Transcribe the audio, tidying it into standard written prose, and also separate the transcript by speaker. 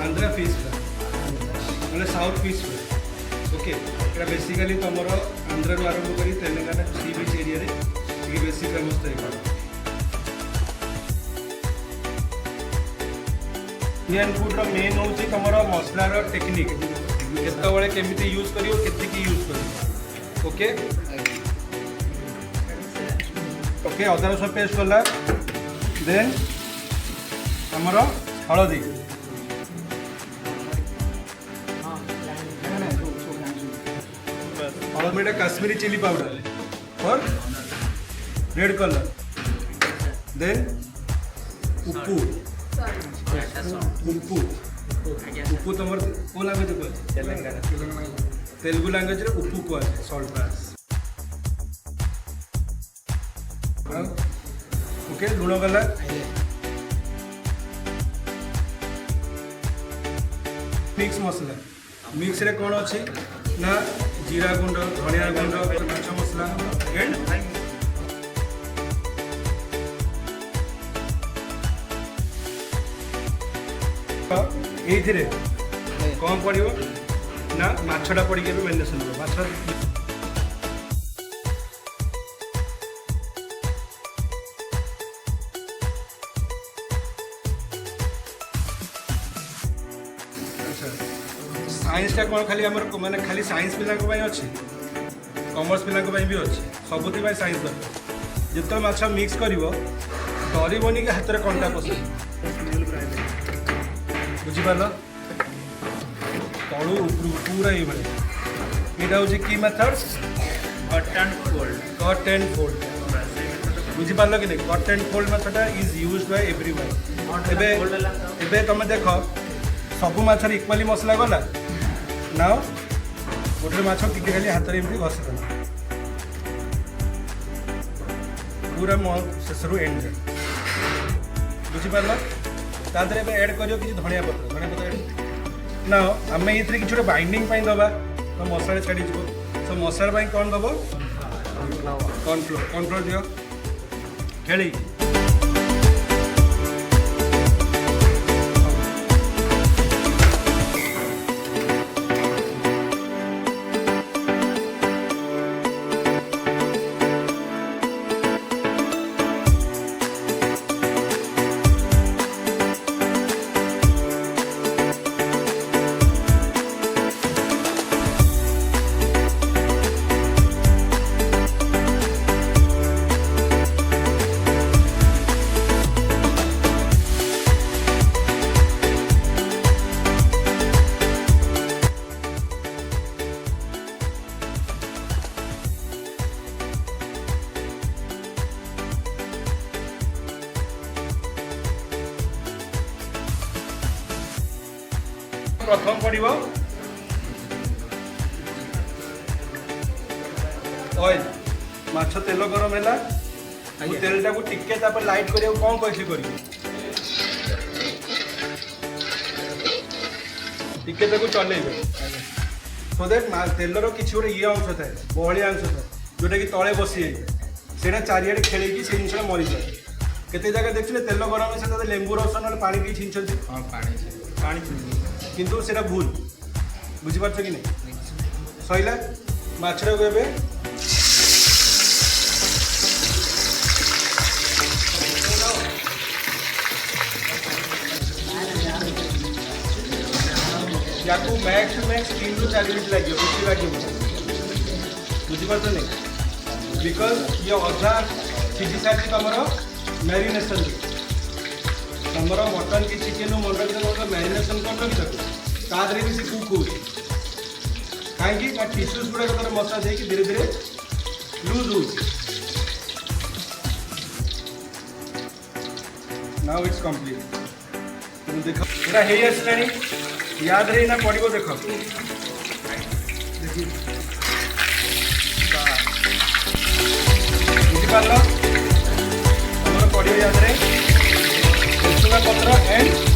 Speaker 1: Andhra fish fry south fish fry okay ये basically तुम आंध्र आरंभ कर तेलंगाना सी बीच एरिया रे बेसी फेमस थे इंडियन फूड मेन हूँ तुम मसलार टेक्निक केतबले केमिति यूज करियो केतिकी यूज करियो ओके ओके अदा रसुण पेस्ट गला देन हमर हलदी हलदी काश्मीरी चिली पाउडर और रेड कलर देन उप्पू उप्पू उप्पू तुम कौ लैंग्वेज कह तेलुगु लैंग्वेज उप्पू कह सॉल्ट पास ओके लुण गला मिक्स मसला मिक्स रे कौन अच्छी ना जीरा गुंड धनिया गुंड माछ मसला एंड ये कौन पड़ो ना मछटा पड़ी के मेरिनेशन हो माछ साइंस टा कौन खाली माने खाली साइंस पिला अच्छी कॉमर्स पिला भी अच्छी सबुति साइंस दरकार जिते माछ मिक्स कर डरबनी कि हाथ में कंटा पस बुझिपार तलू पूरा ये यहाँ हूँ कि मेथड कट एंड फोल्ड बुझिपार कि नहीं cut and fold method is use by everyone एबे तुम देख सबू माछर इक्वाली मसला गला ना गोटे माछ टिके खाली हाथ में घसी देना पूरा शेष रू एंड जाए बुझिपार तादर एड कर धनिया पत्र एड ना आम ये किसी गोटे बाइंडिंग दबा तो मसला छाड़ी सो मसला कौन दब कॉर्नफ्लोर दियो खेली प्रथम पड़ो ऑयल माछ तेल गरम है तेल टाक टिके लाइट करा कौन कहली कर चलेबे सो दैट तेलर कि गोटे ये अंश थाए बहलिया अंश थाए जोटा कि तले बसी जाए चारिड़े खेल से जिन मरी जाए केते जगह देखिए तेल गरम से लेंबू रस ना पानी भी छींचती पानी किंतु सेटा भूल बुझीपार कि नहीं सैला माछटा को एबे या मैक्स टू मैक्स 3 ରୁ 4 मिनट लगे बेसी लगे बुझीपार नहीं बिकज ये अधा सीधी सारी तुम मैरिनेशन तुम मटन की चिकेन मटन मैरिनेशन कर रखी तादे भी से कुक हो कहीं टिश्यूज गुड़ाक मसला देकी धीरे धीरे लूज हो नाउ इट्स कंप्लीट देख पूरा हो आसला याद ना पड़ो देख बुझीपार तुम पड़ो याद रसुणा पत्र एंड